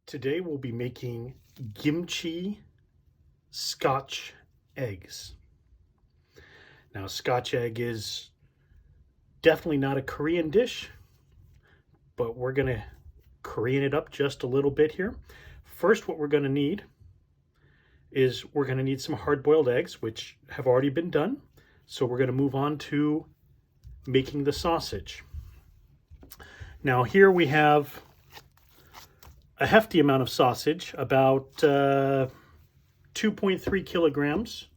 Today we'll be making kimchi Scotch eggs. Now, Scotch egg is definitely not a Korean dish, but we're going to Korean it up just a little bit here. First, what we're going to need is we're going to need some hard-boiled eggs, which have already been done. So we're going to move on to making the sausage. Now, here we have a hefty amount of sausage, about 2.3 kilograms,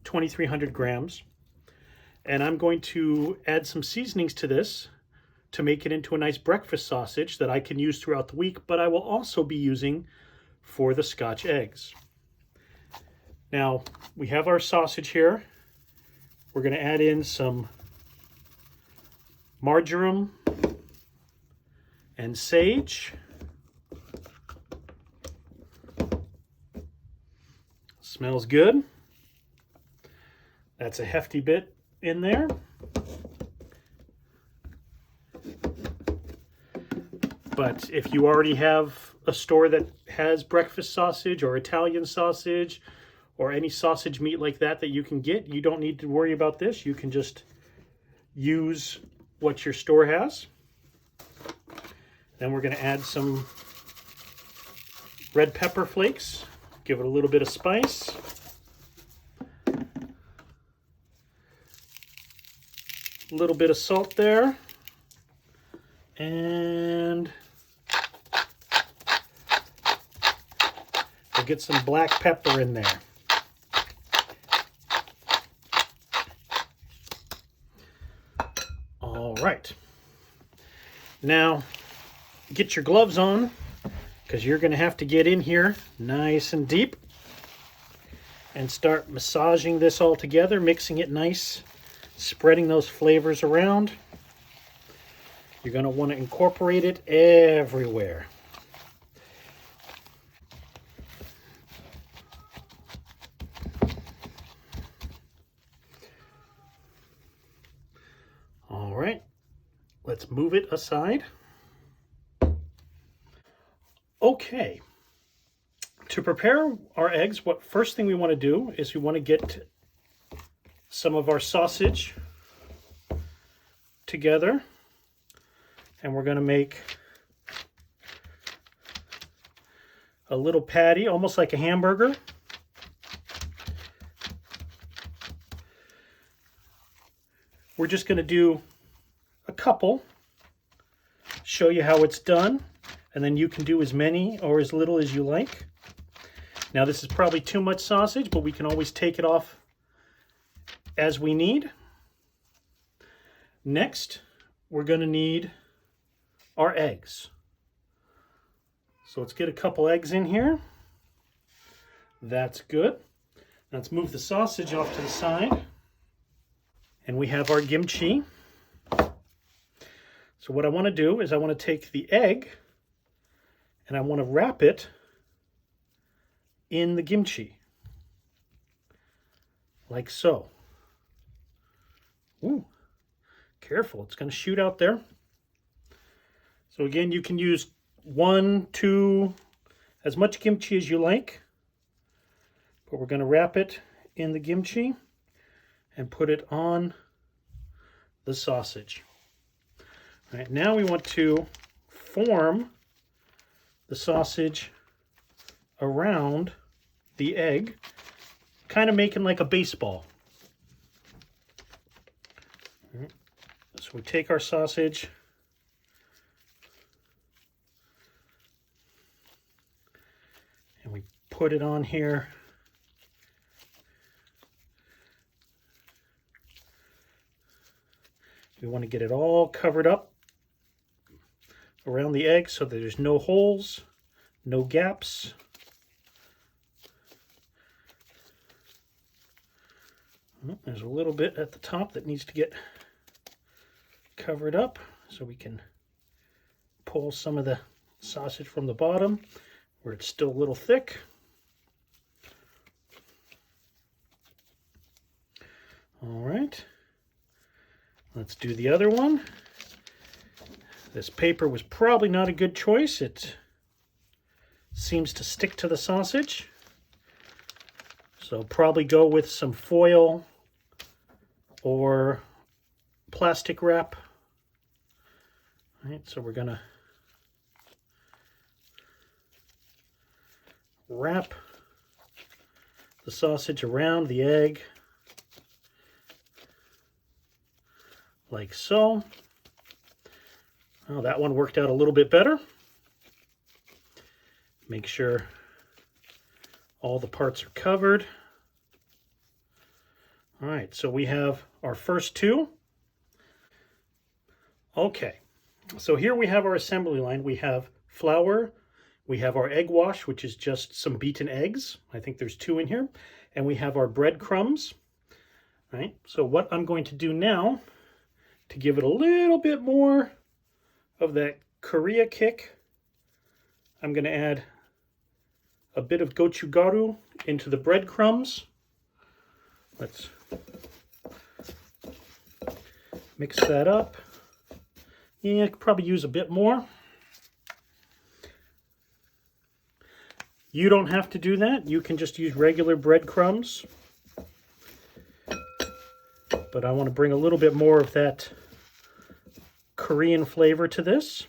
2,300 grams. And I'm going to add some seasonings to this to make it into a nice breakfast sausage that I can use throughout the week, but I will also be using for the Scotch eggs. Now, we have our sausage here. We're going to add in some marjoram and sage. Smells good. That's a hefty bit in there. But if you already have a store that has breakfast sausage or Italian sausage or any sausage meat like that you can get, you don't need to worry about this. You can just use what your store has. Then we're going to add some red pepper flakes. Give it a little bit of spice. A little bit of salt there. And we'll get some black pepper in there. All right. Now, get your gloves on, because you're going to have to get in here nice and deep and start massaging this all together, mixing it nice, spreading those flavors around. You're going to want to incorporate it everywhere. All right, let's move it aside. Okay, to prepare our eggs, what first thing we want to do is we want to get some of our sausage together, and we're going to make a little patty, almost like a hamburger. We're just going to do a couple, show you how it's done. And then you can do as many or as little as you like. Now, this is probably too much sausage, but we can always take it off as we need. Next, we're going to need our eggs. So let's get a couple eggs in here. That's good. Now let's move the sausage off to the side. And we have our kimchi. So what I want to do is I want to take the egg and I want to wrap it in the kimchi, like so. Ooh, careful, it's going to shoot out there. So again, you can use 1, 2, as much kimchi as you like, but we're going to wrap it in the kimchi and put it on the sausage. All right, now we want to form the sausage around the egg, kind of making like a baseball. So we take our sausage and we put it on here. We want to get it all covered up around the egg so that there's no holes, no gaps. There's a little bit at the top that needs to get covered up so we can pull some of the sausage from the bottom where it's still a little thick. All right, let's do the other one. This paper was probably not a good choice. It seems to stick to the sausage. So probably go with some foil or plastic wrap. All right, so we're gonna wrap the sausage around the egg like so. Well, that one worked out a little bit better. Make sure all the parts are covered. All right, so we have our first two. Okay, so here we have our assembly line. We have flour, we have our egg wash, which is just some beaten eggs. I think there's 2 in here. And we have our breadcrumbs. All right, so what I'm going to do now to give it a little bit more of that Korea kick, I'm going to add a bit of gochugaru into the breadcrumbs. Let's mix that up. Yeah, I could probably use a bit more. You don't have to do that. You can just use regular breadcrumbs. But I want to bring a little bit more of that Korean flavor to this.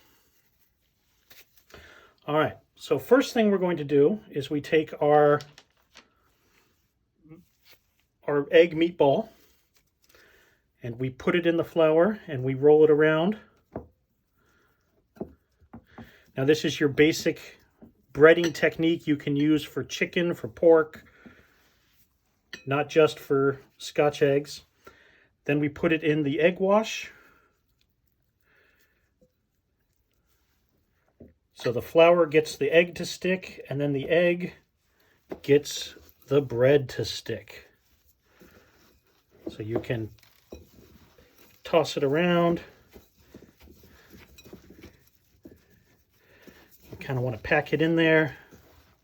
All right, so first thing we're going to do is we take our egg meatball and we put it in the flour and we roll it around. Now this is your basic breading technique you can use for chicken, for pork, not just for Scotch eggs. Then we put it in the egg wash. So the flour gets the egg to stick, and then the egg gets the bread to stick. So you can toss it around. You kind of want to pack it in there.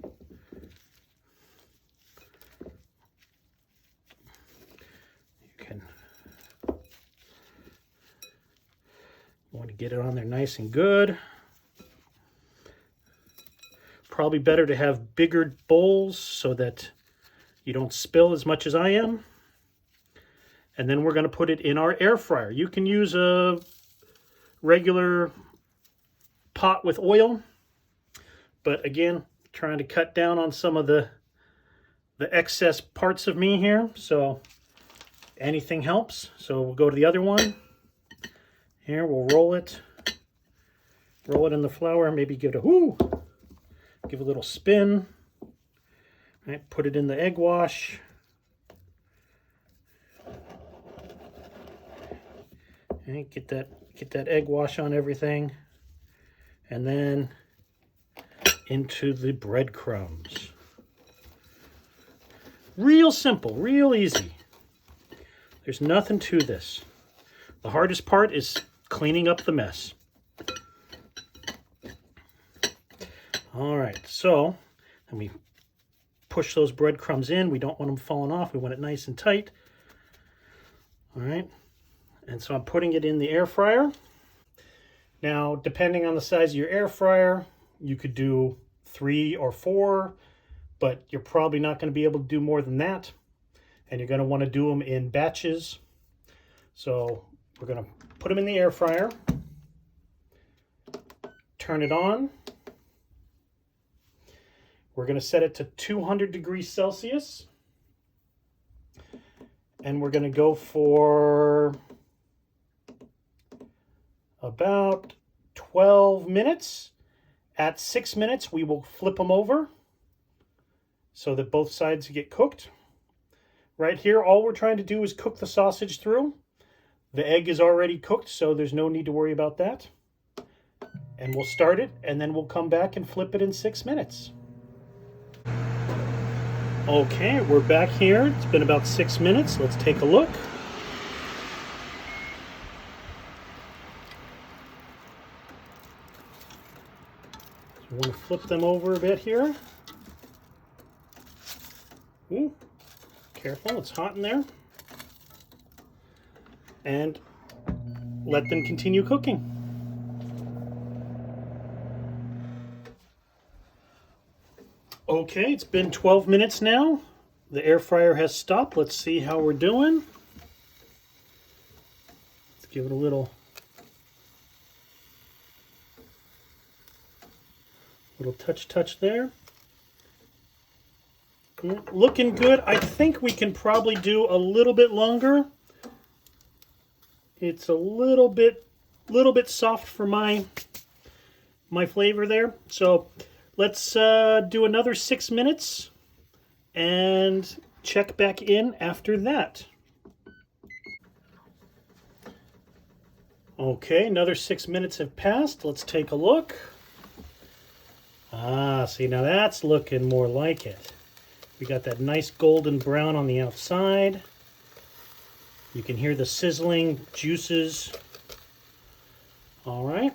You can want to get it on there nice and good. Probably better to have bigger bowls so that you don't spill as much as I am. And then we're going to put it in our air fryer. You can use a regular pot with oil, but again, trying to cut down on some of the excess parts of me here, so anything helps. So we'll go to the other one. Here, we'll roll it in the flour, maybe give it give a little spin. All right, put it in the egg wash. And get that egg wash on everything. And then into the breadcrumbs. Real simple, real easy. There's nothing to this. The hardest part is cleaning up the mess. All right, so let me push those breadcrumbs in. We don't want them falling off. We want it nice and tight. All right, and so I'm putting it in the air fryer. Now, depending on the size of your air fryer, you could do 3 or 4, but you're probably not going to be able to do more than that. And you're going to want to do them in batches. So we're going to put them in the air fryer, turn it on. We're going to set it to 200 degrees Celsius. And we're going to go for about 12 minutes. At 6 minutes, we will flip them over so that both sides get cooked. Right here, all we're trying to do is cook the sausage through. The egg is already cooked, so there's no need to worry about that. And we'll start it, and then we'll come back and flip it in 6 minutes. Okay, we're back here. It's been about 6 minutes. Let's take a look. So we want to flip them over a bit here. Ooh, careful, it's hot in there. And let them continue cooking. Okay, it's been 12 minutes now. The air fryer has stopped. Let's see how we're doing. Let's give it a little touch there. Looking good. I think we can probably do a little bit longer. It's a little bit soft for my flavor there. So let's do another 6 minutes and check back in after that. Okay, another 6 minutes have passed. Let's take a look. Ah, see, now that's looking more like it. We got that nice golden brown on the outside. You can hear the sizzling juices. All right.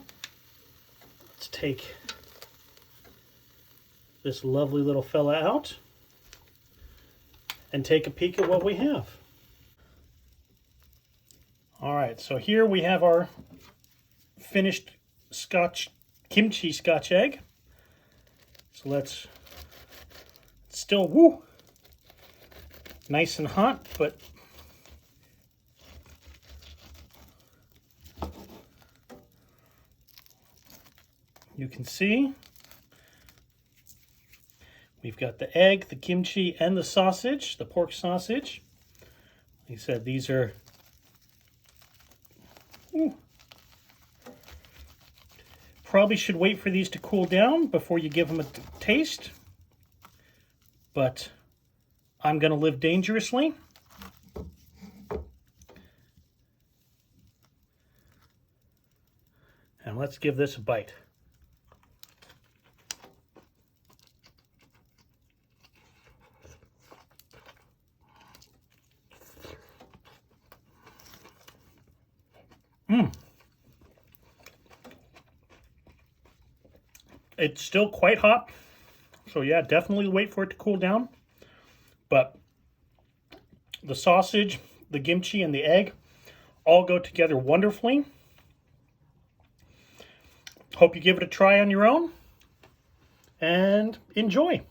Let's take this lovely little fella out and take a peek at what we have. All right, so here we have our finished kimchi Scotch egg. So let's, still, woo, nice and hot, but you can see we've got the egg, the kimchi, and the sausage, the pork sausage. Like I said, these are, ooh, probably should wait for these to cool down before you give them a taste, but I'm going to live dangerously. And let's give this a bite. It's still quite hot, so yeah, definitely wait for it to cool down. But the sausage, the kimchi, and the egg all go together wonderfully. Hope you give it a try on your own, and enjoy.